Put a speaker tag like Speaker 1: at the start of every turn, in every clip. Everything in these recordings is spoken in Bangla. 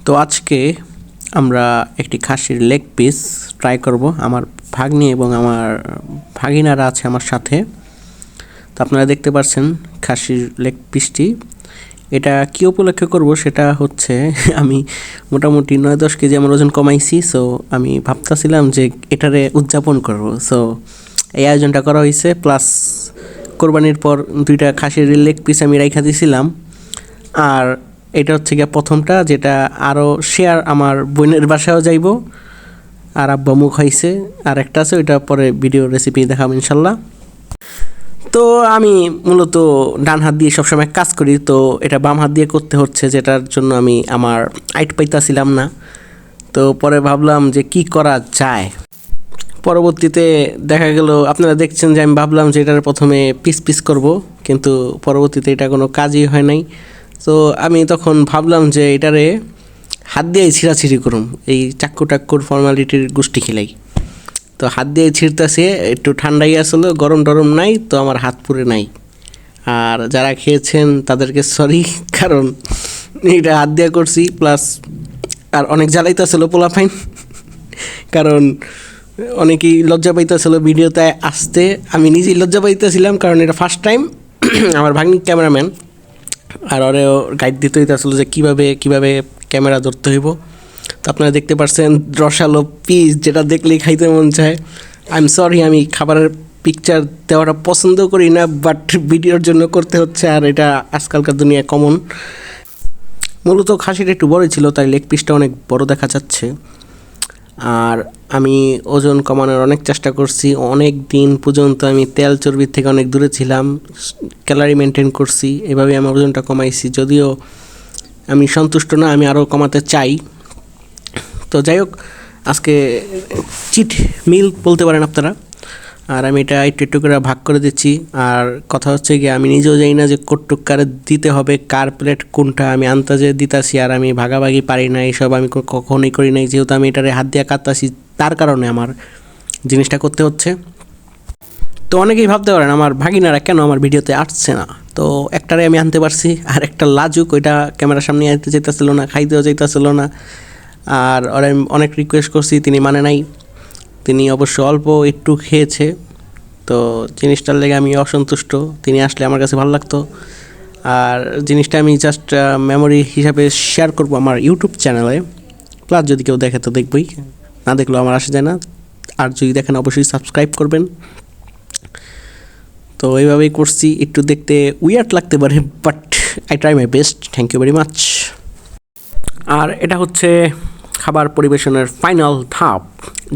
Speaker 1: তো আজকে আমরা একটি খাসির লেগ পিস ট্রাই করব। আমার ভাগ্নি এবং আমার ভাগিনারা আছে আমার সাথে। তো আপনারা দেখতে পাচ্ছেন খাসির লেগ পিসটি। এটা কী উপলক্ষে করব সেটা হচ্ছে আমি মোটামুটি 9-10 কেজি আমার ওজন কমাইছি। সো আমি ভাবতেছিলাম যে এটারে উদযাপন করব। সো এই আয়োজনটা করা হয়েছে। প্লাস কোরবানির পর 2টা খাসির লেগ পিস আমি রাইখা দিয়েছিলাম। আর এটা হচ্ছে গিয়ে প্রথমটা, যেটা আরও শেয়ার আমার বোনের বাসায়ও যাইব, আর আব্বা মুখ হয়েছে। আর একটা আছে, ওইটা পরে ভিডিও রেসিপি দেখাবো ইনশাল্লাহ। তো আমি মূলত ডান হাত দিয়ে সবসময় কাজ করি, তো এটা বাম হাত দিয়ে করতে হচ্ছে, যেটার জন্য আমি আমার আইট পাইতাছিলাম না। তো পরে ভাবলাম যে কি করা যায়। পরবর্তীতে দেখা গেল, আপনারা দেখছেন যে আমি ভাবলাম যে এটার প্রথমে পিস পিস করব, কিন্তু পরবর্তীতে এটা কোনো কাজই হয় নাই। তো আমি তখন ভাবলাম যে এটারে হাত দিয়েই ছিঁড়াছিঁড়ি করুম, এই চাক্কু টাক্কুর ফর্মালিটির গোষ্ঠী খেলাই। তো হাত দিয়ে ছিঁড়তেছে, একটু ঠান্ডাই আসলো, গরম টরম নাই, তো আমার হাত পুড়ে নাই। আর যারা খেয়েছেন তাদেরকে সরি, কারণ এটা হাত দিয়ে করছি। প্লাস আর অনেক জ্বালাইতেছিল পোলাপাইন, কারণ অনেকেই লজ্জা পাইতেছিল ভিডিওতে আসতে। আমি নিজেই লজ্জা পাইতেছিলাম, কারণ এটা ফার্স্ট টাইম। আমার ভাগ্নি ক্যামেরাম্যান, আর ওরেও গাইড দিতে হইতেছিল যে কীভাবে ক্যামেরা ধরতে হইব। তো আপনারা দেখতে পাচ্ছেন রসালো পিস, যেটা দেখলেই খাইতে মন চায়। আই এম সরি, আমি খাবারের পিকচার দেওয়াটা পছন্দ করি না, বাট ভিডিওর জন্য করতে হচ্ছে, আর এটা আজকালকার দুনিয়ায় কমন। মূলত খাসিটা একটু বড়ই ছিল, তাই লেগ পিসটা অনেক বড় দেখা যাচ্ছে। আর আমি ওজন কমানোর অনেক চেষ্টা করছি, অনেক দিন পর্যন্ত আমি তেল চর্বির থেকে অনেক দূরে ছিলাম, ক্যালারি মেনটেন করছি, এভাবেই আমার ওজনটা কমাইছি। যদিও আমি সন্তুষ্ট না, আমি আরও কমাতে চাই। তো যাই হোক, আজকে চিট মিল বলতে পারেন আপনারা। আর আমি এটা একটু করে ভাগ করে দিচ্ছি। আর কথা হচ্ছে গিয়ে, আমি নিজেও জানি না যে কটুক কারে দিতে হবে, কার প্লেট কোনটা, আমি আন্দাজে দিতাছি। আর আমি ভাগাভাগি পারি না, এইসব আমি কখনোই করি নাই। যেহেতু আমি এটারে হাত দিয়ে কাটতাছি, তার কারণে আমার জিনিসটা করতে হচ্ছে। তো অনেকেই ভাবতে পারেন আমার ভাগিনারা কেন আমার ভিডিওতে আসছে না। তো একটারে আমি আনতে পারছি, আর একটা লাজুক, ওইটা ক্যামেরার সামনে আনতে চাইতেছিল না, খাইতেও চাইতেছিল না। আর ওরা অনেক রিকোয়েস্ট করছি, তিনি মানে নাই। তিনি অবশ্য অল্প একটু খেয়েছে, তো জিনিসটার লেগে আমি অসন্তুষ্ট। তিনি আসলে আমার কাছে ভালো লাগতো। আর জিনিসটা আমি জাস্ট মেমোরি হিসাবে শেয়ার করব আমার ইউটিউব চ্যানেলে। প্লাস যদি কেউ দেখে তো দেখবই, না দেখলেও আমার আসে যায় না। আর যদি দেখেন অবশ্যই সাবস্ক্রাইব করবেন। তো এইভাবেই করছি। একটু দেখতে উইয়ার্ড লাগতে পারে, but I try my best. Thank you very much. আর এটা হচ্ছে খাবার পরিবেশনের ফাইনাল ধাপ,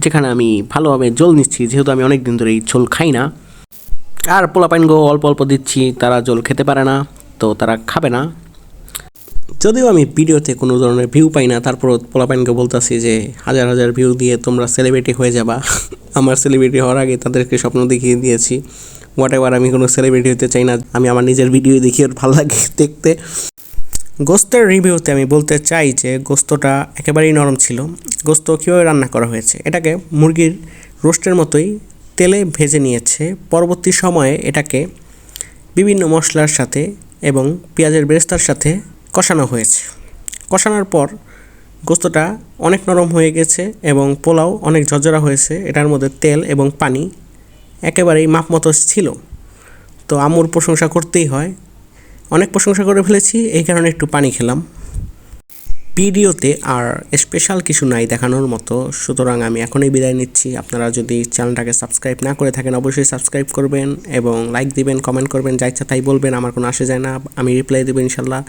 Speaker 1: যেখানে আমি ভালোভাবে ঝোল নিচ্ছি, যেহেতু আমি অনেক দিন ধরে এই ঝোল খাই না। আর পোলাপাইনগো অল্প অল্প দিচ্ছি, তারা ঝোল খেতে পারে না, তো তারা খাবে না। যদিও আমি ভিডিওতে কোনো ধরনের ভিউ পাই না, তারপর পোলাপাইনকে বলতেছি যে হাজার হাজার ভিউ দিয়ে তোমরা সেলিব্রিটি হয়ে যাবা। আমার সেলিব্রিটি হওয়ার আগে তাদেরকে স্বপ্ন দেখিয়ে দিয়েছি। হোয়াট এভার, আমি কোনো সেলিব্রিটি হতে চাই না, আমি আমার নিজের ভিডিও দেখি, ওর ভালো লাগে দেখতে। গোস্তের রিভিউতে আমি বলতে চাই যে গোস্তটা একেবারেই নরম ছিল। গোস্ত কীভাবে রান্না করা হয়েছে, এটাকে মুরগির রোস্টের মতোই তেলে ভেজে নিয়েছে। পরবর্তী সময়ে এটাকে বিভিন্ন মশলার সাথে এবং পেঁয়াজের বেরেস্তার সাথে কষানো হয়েছে। কষানোর পর গোস্তটা অনেক নরম হয়ে গেছে এবং পোলাও অনেক ঝরঝরা হয়েছে। এটার মধ্যে তেল এবং পানি একেবারেই মাপ মতো ছিল। তো আম্মুর প্রশংসা করতেই হয়, অনেক প্রশংসা করে ফেলেছি, এই কারণে একটু পানি খেলাম। ভিডিওতে আর স্পেশাল কিছু নাই দেখানোর মতো, সুতরাং আমি এখনই বিদায় নিচ্ছি। আপনারা যদি চ্যানেলটাকে সাবস্ক্রাইব না করে থাকেন অবশ্যই সাবস্ক্রাইব করবেন এবং লাইক দিবেন, কমেন্ট করবেন, যা ইচ্ছা তাই বলবেন, আমার কোনো আসে যায় না, আমি রিপ্লাই দেবো ইনশাল্লাহ।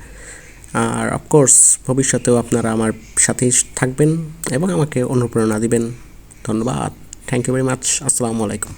Speaker 1: আর অফকোর্স ভবিষ্যতেও আপনারা আমার সাথেই থাকবেন এবং আমাকে অনুপ্রেরণা দিবেন। ধন্যবাদ। Thank you very much. আসসালামু আলাইকুম।